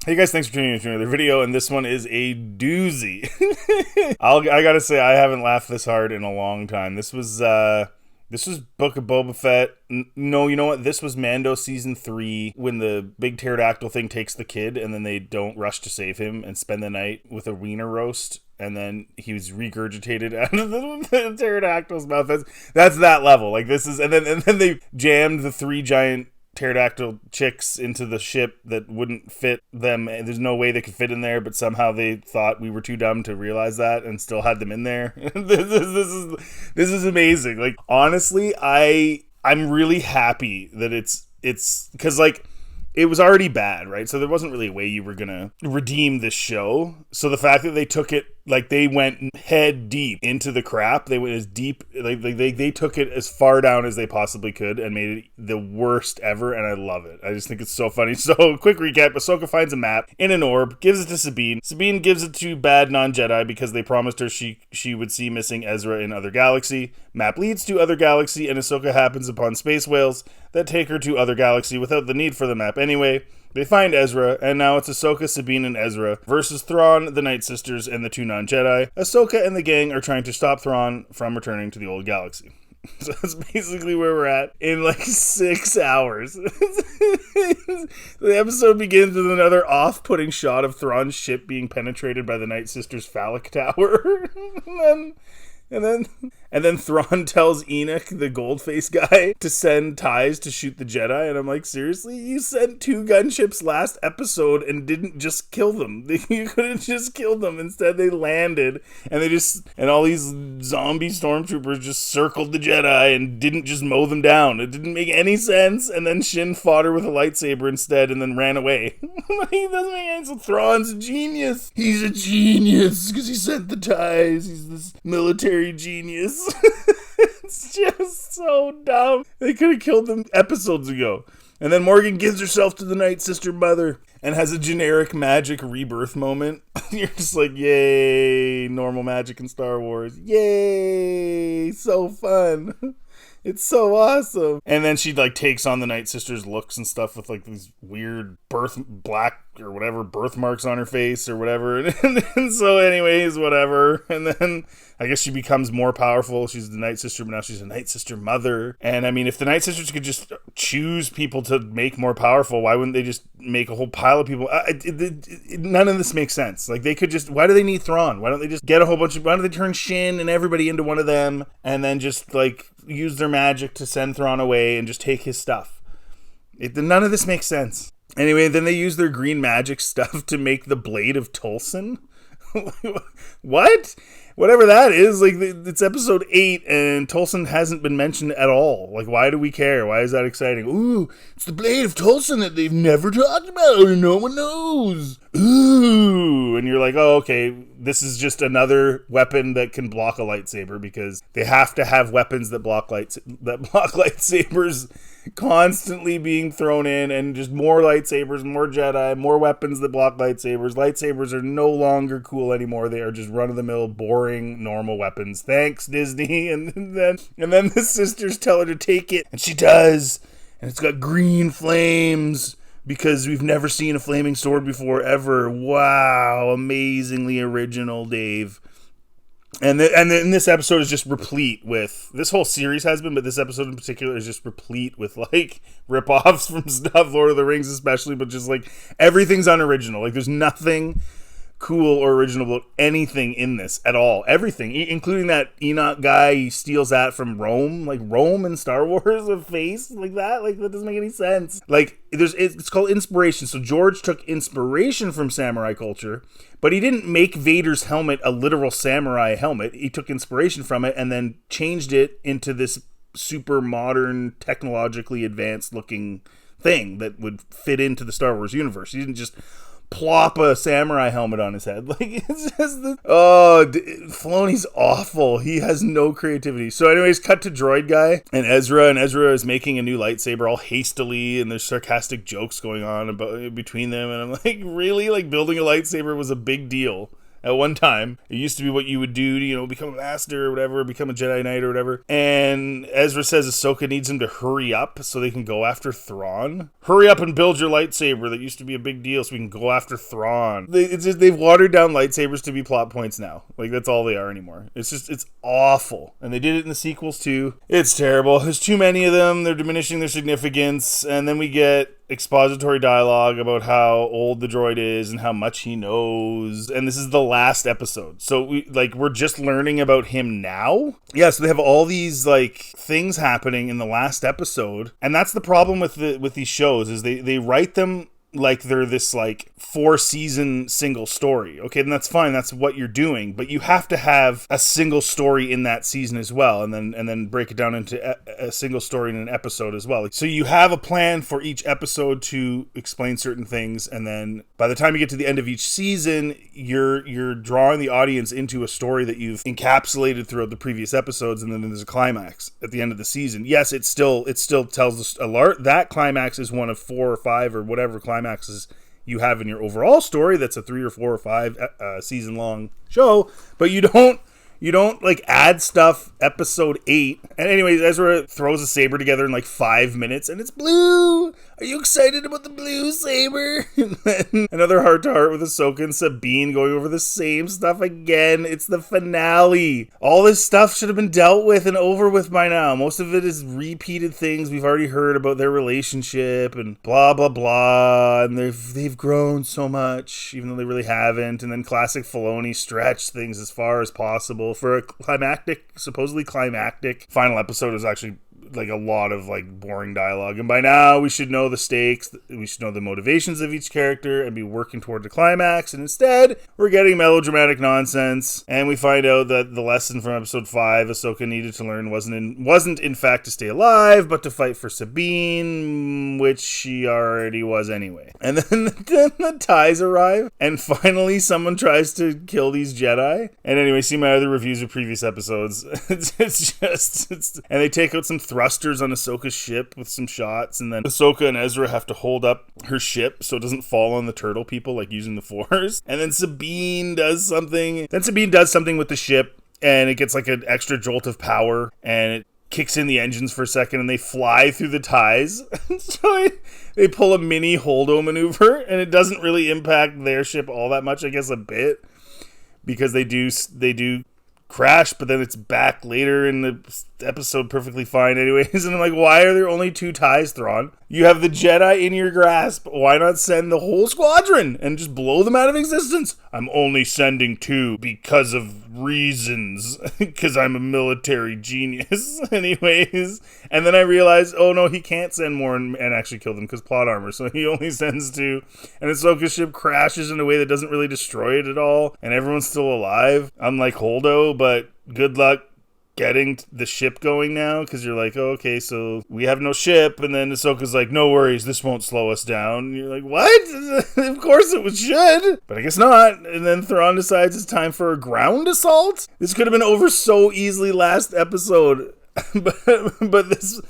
Hey guys, thanks for tuning in to another video, and this one is a doozy. I gotta say, I haven't laughed this hard in a long time. This was Book of Boba Fett. No, you know what? This was Mando season 3 when the big pterodactyl thing takes the kid, and then they don't rush to save him and spend the night with a wiener roast, and then he was regurgitated out of the pterodactyl's mouth. That's that level. Like this is, and then they jammed the 3 giant pterodactyl chicks into the ship that wouldn't fit them. There's no way they could fit in there, but somehow they thought we were too dumb to realize that and still had them in there. This is amazing. Like honestly, I'm really happy that it's because like it was already bad, right? So there wasn't really a way you were gonna redeem this show. So the fact that they took it, like they went head deep into the crap, they went as deep, like they took it as far down as they possibly could and made it the worst ever, and I love it. I just think it's so funny. So quick recap: Ahsoka finds a map in an orb, gives it to Sabine. Sabine gives it to bad non-Jedi because they promised her she would see missing Ezra in other galaxy. Map leads to other galaxy, and Ahsoka happens upon space whales that take her to other galaxy without the need for the map anyway. They find Ezra, and now it's Ahsoka, Sabine, and Ezra versus Thrawn, the Night Sisters, and the 2 non-Jedi. Ahsoka and the gang are trying to stop Thrawn from returning to the old galaxy. So that's basically where we're at in like 6 hours. The episode begins with another off-putting shot of Thrawn's ship being penetrated by the Night Sisters' phallic tower. And then Thrawn tells Enoch, the gold-faced guy, to send ties to shoot the Jedi. And I'm like, seriously? You sent 2 gunships last episode and didn't just kill them. You could have just killed them. Instead, they landed and all these zombie stormtroopers just circled the Jedi and didn't just mow them down. It didn't make any sense. And then Shin fought her with a lightsaber instead and then ran away. He doesn't make any sense. Thrawn's a genius. He's a genius because he sent the ties. He's this military genius. It's just so dumb. They could have killed them episodes ago. And then Morgan gives herself to the Night Sister mother and has a generic magic rebirth moment. You're just like, yay, normal magic in Star Wars. Yay, so fun. It's so awesome. And then she like takes on the Night Sister's looks and stuff with like these weird black or whatever birthmarks on her face or whatever. And so anyways, whatever. And then I guess she becomes more powerful. She's the Night Sister, but now she's a Night Sister mother. And I mean, if the Night Sisters could just choose people to make more powerful, why wouldn't they just make a whole pile of people? None of this makes sense. Like they could just, why do they need Thrawn? Why don't they just get a whole bunch of, why don't they turn Shin and everybody into one of them and then just like use their magic to send Thrawn away and just take his stuff? None of this makes sense. Anyway, then they use their green magic stuff to make the Blade of Tolson. What? Whatever that is, like, it's episode 8, and Tolson hasn't been mentioned at all. Like, why do we care? Why is that exciting? Ooh, it's the Blade of Tolson that they've never talked about, and no one knows. Ooh, and you're like, oh, okay, this is just another weapon that can block a lightsaber, because they have to have weapons that block lightsabers constantly being thrown in, and just more lightsabers, more Jedi, more weapons that block lightsabers. Lightsabers are no longer cool anymore. They are just run-of-the-mill, boring, normal weapons. Thanks, Disney. And then the sisters tell her to take it, and she does. And it's got green flames because we've never seen a flaming sword before, ever. Wow, amazingly original, Dave. And then this episode is just replete with, this whole series has been, but this episode in particular is just replete with like rip-offs from stuff, Lord of the Rings especially, but just like everything's unoriginal. Like there's nothing cool or original about anything in this at all. Everything, including that Enoch guy, he steals that from Rome, like Rome in Star Wars, a face like that doesn't make any sense. Like it's called inspiration. So George took inspiration from samurai culture, but he didn't make Vader's helmet a literal samurai helmet. He took inspiration from it and then changed it into this super modern, technologically advanced looking thing that would fit into the Star Wars universe. He didn't just plop a samurai helmet on his head. Like, it's just Filoni's awful. He has no creativity. So anyways, cut to Droid Guy and Ezra is making a new lightsaber all hastily, and there's sarcastic jokes going on between them, and I'm like, really? Like, building a lightsaber was a big deal. at one time. It used to be what you would do to, become a master or whatever, become a Jedi Knight or whatever. And Ezra says Ahsoka needs him to hurry up so they can go after Thrawn. Hurry up and build your lightsaber. That used to be a big deal, so we can go after Thrawn. They've watered down lightsabers to be plot points now. Like, that's all they are anymore. It's awful. And they did it in the sequels too. It's terrible. There's too many of them. They're diminishing their significance. And then we get expository dialogue about how old the droid is and how much he knows, and this is the last episode, so we're just learning about him now. Yeah, so they have all these things happening in the last episode, and that's the problem with these shows is they write them like they're this 4-season single story. Okay, then that's fine, that's what you're doing, but you have to have a single story in that season as well, and then break it down into a single story in an episode as well. So you have a plan for each episode to explain certain things, and then by the time you get to the end of each season, you're drawing the audience into a story that you've encapsulated throughout the previous episodes, and then there's a climax at the end of the season. Yes, it still tells us that climax is one of 4 or 5 or whatever climaxes you have in your overall story. That's a 3 or 4 or 5 season long show, but you don't add stuff episode 8. And anyways, Ezra throws a saber together in 5 minutes, and it's blue. Are you excited about the blue saber? And then another heart-to-heart with Ahsoka and Sabine going over the same stuff again. It's the finale. All this stuff should have been dealt with and over with by now. Most of it is repeated things we've already heard about their relationship and blah, blah, blah. And they've grown so much, even though they really haven't. And then classic Filoni stretched things as far as possible for a supposedly climactic final episode. Is actually a lot of boring dialogue, and by now we should know the stakes, we should know the motivations of each character and be working toward the climax, and instead we're getting melodramatic nonsense, and we find out that the lesson from episode 5 Ahsoka needed to learn wasn't in fact to stay alive, but to fight for Sabine, which she already was anyway. And then the ties arrive, and finally someone tries to kill these Jedi. And anyway, see my other reviews of previous episodes. And they take out some thrusters on Ahsoka's ship with some shots, and then Ahsoka and Ezra have to hold up her ship so it doesn't fall on the turtle people, using the Force. And then Sabine does something with the ship, and it gets an extra jolt of power, and it kicks in the engines for a second, and they fly through the ties. So they pull a mini holdo maneuver, and it doesn't really impact their ship all that much, I guess a bit, because they do crash, but then it's back later in the episode perfectly fine anyways. And I'm like, why are there only 2 ties, Thrawn? You have the Jedi in your grasp. Why not send the whole squadron and just blow them out of existence? I'm only sending 2 because of reasons, because I'm a military genius. Anyways, and then I realized, oh no, he can't send more and actually kill them because plot armor, so he only sends 2, and Ahsoka's ship crashes in a way that doesn't really destroy it at all, and everyone's still alive, unlike Holdo. But good luck getting the ship going now, because you're like, oh, okay, so we have no ship, and then Ahsoka's like, no worries, this won't slow us down. And you're like, what? Of course it should, but I guess not. And then Thrawn decides it's time for a ground assault. This could have been over so easily last episode, but this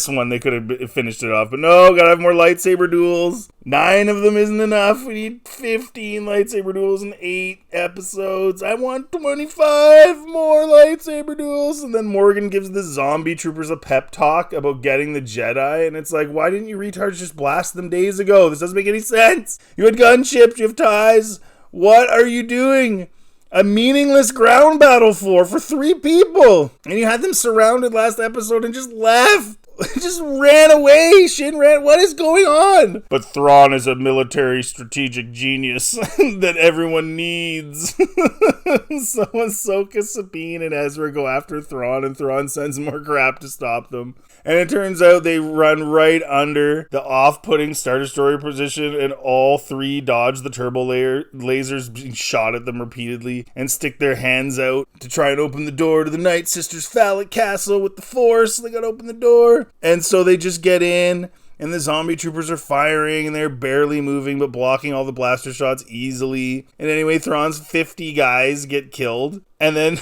one they could have finished it off, but no, gotta have more lightsaber duels. 9 of them isn't enough. We need 15 lightsaber duels in 8 episodes. I want 25 more lightsaber duels. And then Morgan gives the zombie troopers a pep talk about getting the Jedi, and it's like, why didn't you retards just blast them days ago? This doesn't make any sense. You had gunships, you have ties. What are you doing? A meaningless ground battle for 3 people. And you had them surrounded last episode and just left. Just ran away. Shin ran. What is going on? But Thrawn is a military strategic genius that everyone needs. So Ahsoka, Sabine, and Ezra go after Thrawn, and Thrawn sends more crap to stop them. And it turns out they run right under the off-putting Star Destroyer position, and all 3 dodge the turbo lasers being shot at them repeatedly and stick their hands out to try and open the door to the Night Sisters' phallic castle with the Force. They gotta open the door. And so they just get in, and the zombie troopers are firing, and they're barely moving but blocking all the blaster shots easily. And anyway, Thrawn's 50 guys get killed, and then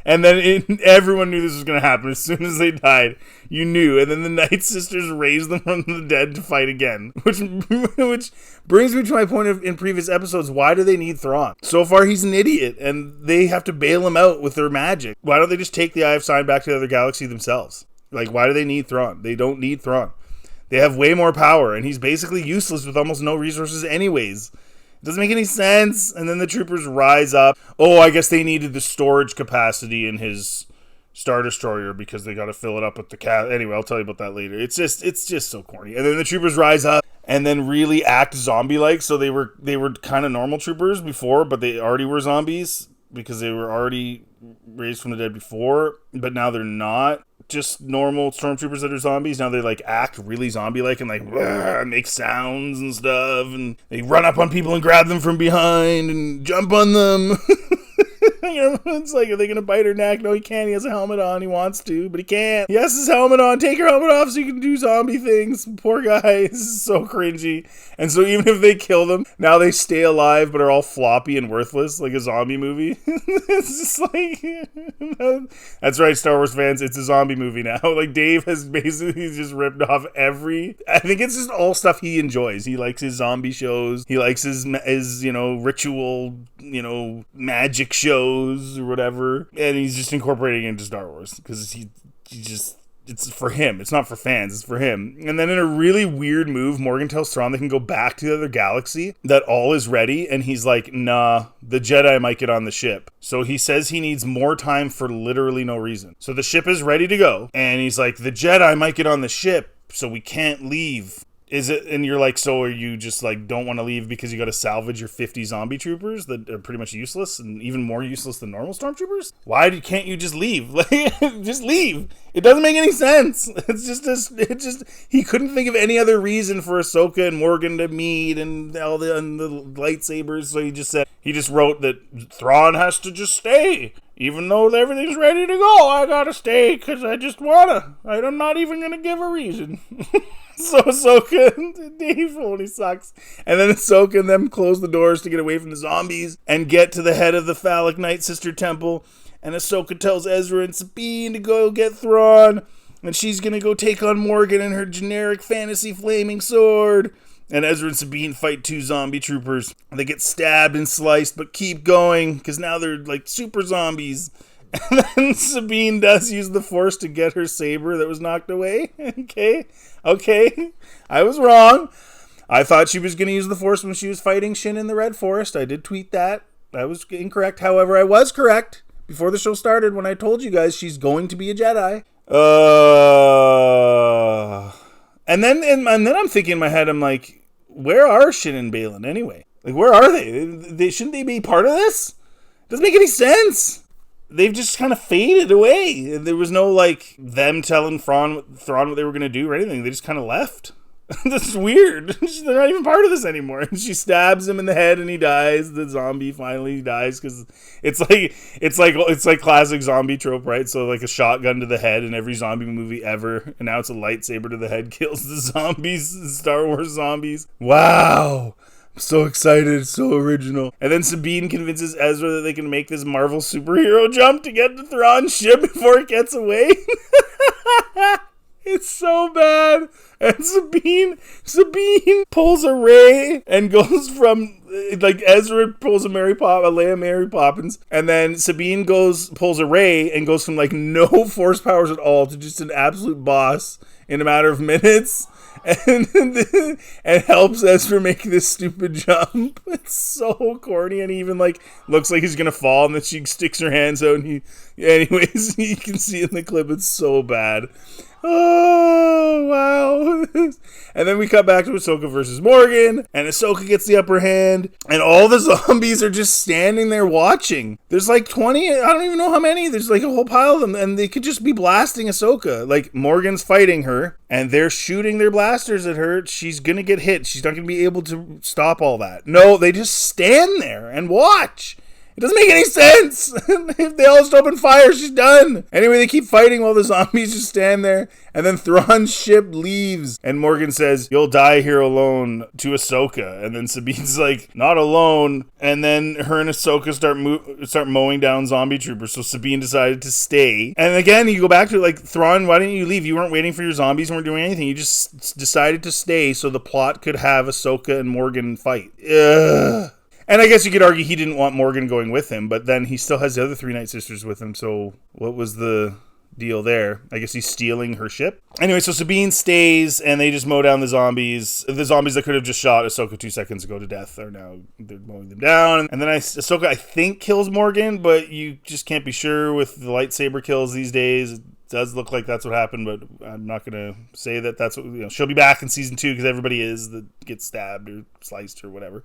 And then everyone knew this was going to happen as soon as they died. You knew. And then the Night Sisters raised them from the dead to fight again. Which brings me to my point of in previous episodes, why do they need Thrawn? So far, he's an idiot, and they have to bail him out with their magic. Why don't they just take the Eye of Sign back to the other galaxy themselves? Like, why do they need Thrawn? They don't need Thrawn. They have way more power, and he's basically useless with almost no resources anyways. It doesn't make any sense. And then the troopers rise up. Oh, I guess they needed the storage capacity in his Star Destroyer because they got to fill it up with the cat. Anyway, I'll tell you about that later. It's just so corny. And then the troopers rise up and then really act zombie-like. So they were kind of normal troopers before, but they already were zombies because they were already raised from the dead before. But now they're not just normal stormtroopers that are zombies. Now they like act really zombie-like and like make sounds and stuff, and they run up on people and grab them from behind and jump on them. It's like, are they gonna bite her neck? No, he can't. He has a helmet on. He wants to, but he can't. He has his helmet on. Take your helmet off so you can do zombie things. Poor guy. This is so cringy. And so even if they kill them, now they stay alive but are all floppy and worthless like a zombie movie. It's just like that's right, Star Wars fans, it's a zombie movie now. Like, Dave has basically just ripped off I think it's just all stuff he enjoys. He likes his zombie shows. He likes his ritual, magic shows or whatever. And he's just incorporating it into Star Wars because it's for him. It's not for fans. It's for him. And then in a really weird move, Morgan tells Thrawn they can go back to the other galaxy, that all is ready. And he's like, nah, the Jedi might get on the ship. So he says he needs more time for literally no reason. So the ship is ready to go. And he's like, the Jedi might get on the ship, so we can't leave. Is it? And you're like, so are you just like don't want to leave because you got to salvage your 50 zombie troopers that are pretty much useless and even more useless than normal stormtroopers? Can't you just leave? Like, just leave. It doesn't make any sense. It's just he couldn't think of any other reason for Ahsoka and Morgan to meet and all the lightsabers. So he just wrote that Thrawn has to just stay. Even though everything's ready to go, I gotta stay because I just wanna. I'm not even gonna give a reason. So Ahsoka and Dave only sucks. And then Ahsoka and them close the doors to get away from the zombies and get to the head of the phallic Night Sister temple. And Ahsoka tells Ezra and Sabine to go get Thrawn. And she's gonna go take on Morgan and her generic fantasy flaming sword. And Ezra and Sabine fight two zombie troopers. They get stabbed and sliced, but keep going, because now they're like super zombies. And then Sabine does use the Force to get her saber that was knocked away. Okay. I was wrong. I thought she was going to use the Force when she was fighting Shin in the Red Forest. I did tweet that. I was incorrect. However, I was correct before the show started when I told you guys she's going to be a Jedi. And then I'm thinking in my head, I'm like, where are Shin and Baylan anyway? Like, where are they? Shouldn't they be part of this? Doesn't make any sense. They've just kind of faded away. There was no, like, them telling Thrawn what they were going to do or anything. They just kind of left. That's weird. They're not even part of this anymore. And she stabs him in the head and he dies. The zombie finally dies because it's like classic zombie trope, right? So like a shotgun to the head in every zombie movie ever, and now it's a lightsaber to the head kills the zombies, the Star Wars zombies. Wow. I'm so excited. It's so original. And then Sabine convinces Ezra that they can make this Marvel superhero jump to get to Thrawn's ship before it gets away. It's so bad. And Sabine pulls a Rey and goes from, like, Ezra pulls a Leia Mary Poppins, and then Sabine pulls a Rey and goes from, like, no force powers at all to just an absolute boss in a matter of minutes, and helps Ezra make this stupid jump. It's so corny, and he even, like, looks like he's gonna fall, and then she sticks her hands out, and anyways, you can see in the clip, it's so bad. Oh, wow. And then we cut back to Ahsoka versus Morgan, and Ahsoka gets the upper hand, and all the zombies are just standing there watching. There's like 20, I don't even know how many, there's like a whole pile of them, and they could just be blasting Ahsoka. Like, Morgan's fighting her, and they're shooting their blasters at her. She's gonna get hit. She's not gonna be able to stop all that. No, they just stand there and watch. It doesn't make any sense. If they all just open fire, she's done. Anyway, they keep fighting while the zombies just stand there. And then Thrawn's ship leaves. And Morgan says, "You'll die here alone," to Ahsoka. And then Sabine's like, "Not alone." And then her and Ahsoka start mowing down zombie troopers. So Sabine decided to stay. And again, you go back to like, Thrawn, why didn't you leave? You weren't waiting for your zombies. You weren't doing anything. You just decided to stay so the plot could have Ahsoka and Morgan fight. Ugh. And I guess you could argue he didn't want Morgan going with him, but then he still has the other three Night Sisters with him, so what was the deal there? I guess he's stealing her ship. Anyway, so Sabine stays, and they just mow down the zombies. The zombies that could have just shot Ahsoka 2 seconds ago to death are now, they're mowing them down. And then Ahsoka, I think, kills Morgan, but you just can't be sure with the lightsaber kills these days. It does look like that's what happened, but I'm not going to say that that's what, she'll be back in season 2 because everybody is that gets stabbed or sliced or whatever.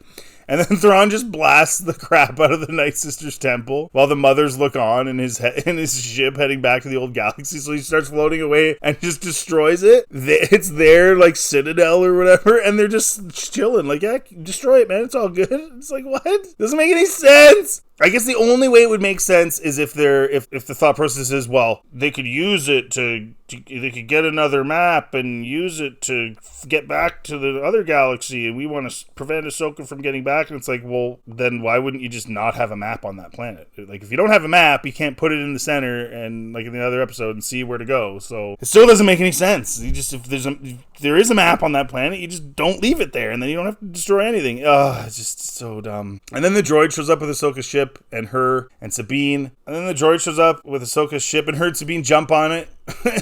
And then Thrawn just blasts the crap out of the Night Sisters temple while the mothers look on in his ship heading back to the old galaxy. So he starts floating away and just destroys it. It's their like citadel or whatever, and they're just chilling. Like, yeah, destroy it, man. It's all good. It's like, what? Doesn't make any sense. I guess the only way it would make sense is if the thought process is, well, they could use it they could get another map and use it to get back to the other galaxy, and we want to prevent Ahsoka from getting back. And it's like, well, then why wouldn't you just not have a map on that planet? Like, if you don't have a map, you can't put it in the center and like in the other episode and see where to go. So it still doesn't make any sense. You just, if there is a map on that planet, you just don't leave it there, and then you don't have to destroy anything. Ugh, it's just so dumb. And then the droid shows up with Ahsoka's ship and her and Sabine. And then the droid shows up with Ahsoka's ship and her and Sabine jump on it.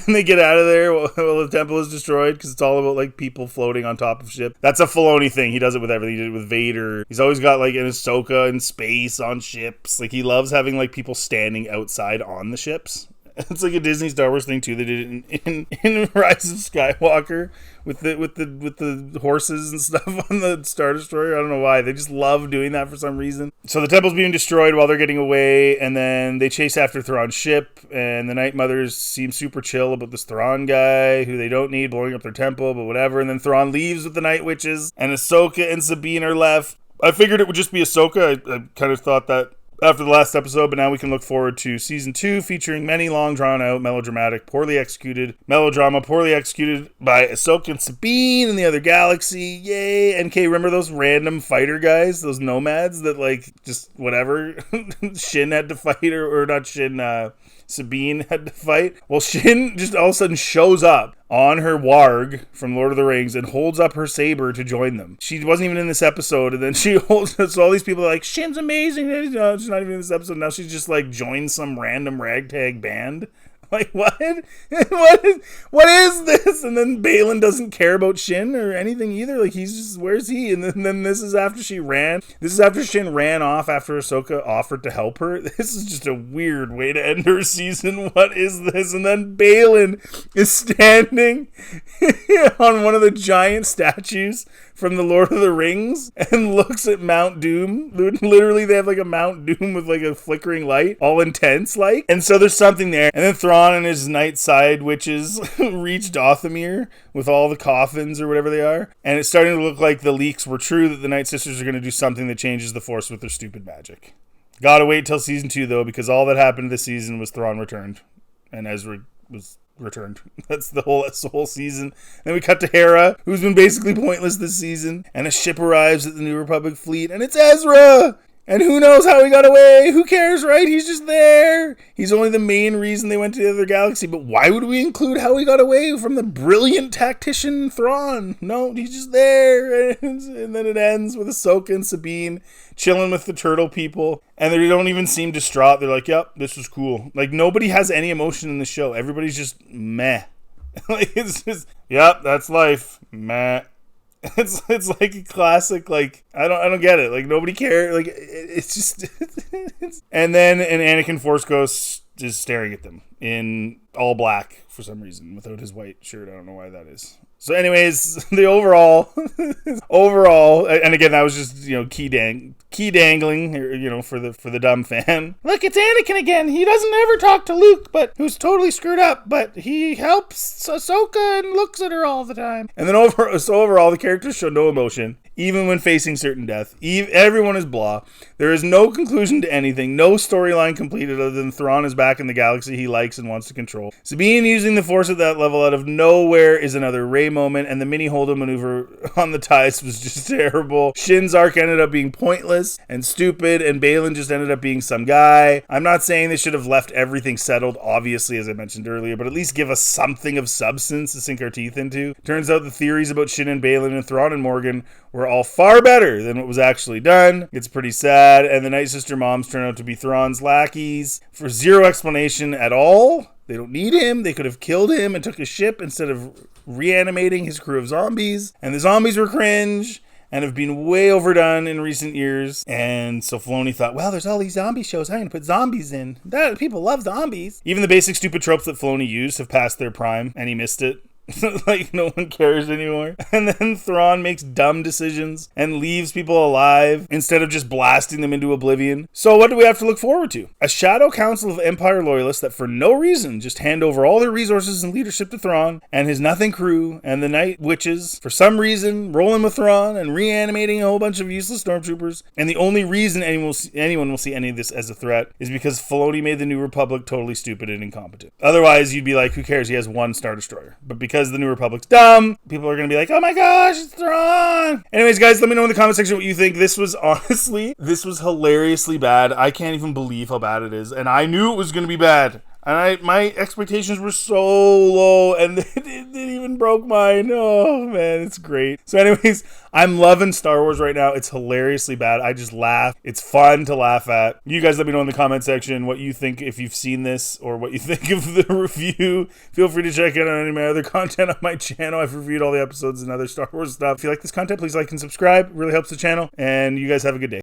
And they get out of there while the temple is destroyed, because it's all about like people floating on top of ship. That's a Filoni thing. He does it with everything. He did it with Vader. He's always got like an Ahsoka in space on ships. Like, he loves having like people standing outside on the ships. It's like a Disney Star Wars thing too. They did it in Rise of Skywalker with the horses and stuff on the Star Destroyer. I don't know why. They just love doing that for some reason. So the temple's being destroyed while they're getting away, and then they chase after Thrawn's ship, and the Night Mothers seem super chill about this Thrawn guy who they don't need blowing up their temple, but whatever. And then Thrawn leaves with the Night Witches, and Ahsoka and Sabine are left. I figured it would just be Ahsoka. I kind of thought that after the last episode, but now we can look forward to season 2, featuring many long drawn out melodrama poorly executed by Ahsoka and Sabine in the other galaxy. Yay! NK, remember those random fighter guys, those nomads that like just whatever Shin had to fight, or not Shin, Sabine had to fight? Well, Shin just all of a sudden shows up on her warg from Lord of the Rings and holds up her saber to join them. She wasn't even in this episode, and then she holds, so all these people are like, Shin's amazing. No, she's not even in this episode. Now she's just like joined some random ragtag band. Like, what? What is this? And then Balin doesn't care about Shin or anything either. Like, he's just, where's he? And then this is after she ran. This is after Shin ran off after Ahsoka offered to help her. This is just a weird way to end her season. What is this? And then Balin is standing on one of the giant statues from the Lord of the Rings and looks at Mount Doom. Literally, they have like a Mount Doom with like a flickering light, all intense like. And so there's something there. And then Thrawn and his night side witches reach Dathomir with all the coffins or whatever they are. And it's starting to look like the leaks were true, that the Night Sisters are going to do something that changes the Force with their stupid magic. Gotta wait till season 2 though, because all that happened this season was Thrawn returned. And Ezra was returned. That's the whole season. Then we cut to Hera, who's been basically pointless this season, and a ship arrives at the New Republic fleet, and it's Ezra! And who knows how he got away? Who cares, right? He's just there. He's only the main reason they went to the other galaxy, but why would we include how he got away from the brilliant tactician Thrawn? No, he's just there. And then it ends with Ahsoka and Sabine chilling with the turtle people, and they don't even seem distraught. They're like, yep, this was cool. Like, nobody has any emotion in the show. Everybody's just meh. Like, it's just, yep, that's life. Meh. It's like a classic, like, I don't get it. Like, nobody cares. Like, it's just and then an Anakin Force Ghost is staring at them in all black for some reason without his white shirt. I don't know why that is. So anyways, the overall, and again, that was just, key dangling, for the dumb fan. Look, it's Anakin again. He doesn't ever talk to Luke, but who's totally screwed up, but he helps Ahsoka and looks at her all the time. And then overall, the characters show no emotion. even when facing certain death. Everyone is blah. There is no conclusion to anything, no storyline completed other than Thrawn is back in the galaxy he likes and wants to control. Sabine using the Force at that level out of nowhere is another Rey moment, and the mini Holdo maneuver on the ties was just terrible. Shin's arc ended up being pointless and stupid, and Baylan just ended up being some guy. I'm not saying they should have left everything settled, obviously, as I mentioned earlier, but at least give us something of substance to sink our teeth into. Turns out the theories about Shin and Baylan and Thrawn and Morgan were all far better than what was actually done. It's pretty sad, and the Night Sister moms turn out to be Thrawn's lackeys for zero explanation at all. They don't need him. They could have killed him and took his ship instead of reanimating his crew of zombies. And the zombies were cringe and have been way overdone in recent years. And so Filoni thought, well, there's all these zombie shows. I'm going to put zombies in. People love zombies. Even the basic stupid tropes that Filoni used have passed their prime, and he missed it. Like, no one cares anymore. And then Thrawn makes dumb decisions and leaves people alive instead of just blasting them into oblivion. So what do we have to look forward to? A shadow council of Empire loyalists that for no reason just hand over all their resources and leadership to Thrawn and his nothing crew, and the Night Witches, for some reason, rolling with Thrawn and reanimating a whole bunch of useless stormtroopers. And the only reason anyone will see any of this as a threat is because Filoni made the New Republic totally stupid and incompetent. Otherwise, you'd be like, who cares? He has one Star Destroyer. But because the New Republic's dumb, people are going to be like, oh my gosh, it's Thrawn. Anyways, guys, let me know in the comment section what you think. This was hilariously bad. I can't even believe how bad it is. And I knew it was going to be bad. And my expectations were so low, and it even broke mine. Oh, man, it's great. So anyways, I'm loving Star Wars right now. It's hilariously bad. I just laugh. It's fun to laugh at. You guys let me know in the comment section what you think, if you've seen this, or what you think of the review. Feel free to check out any of my other content on my channel. I've reviewed all the episodes and other Star Wars stuff. If you like this content, please like and subscribe. It really helps the channel. And you guys have a good day.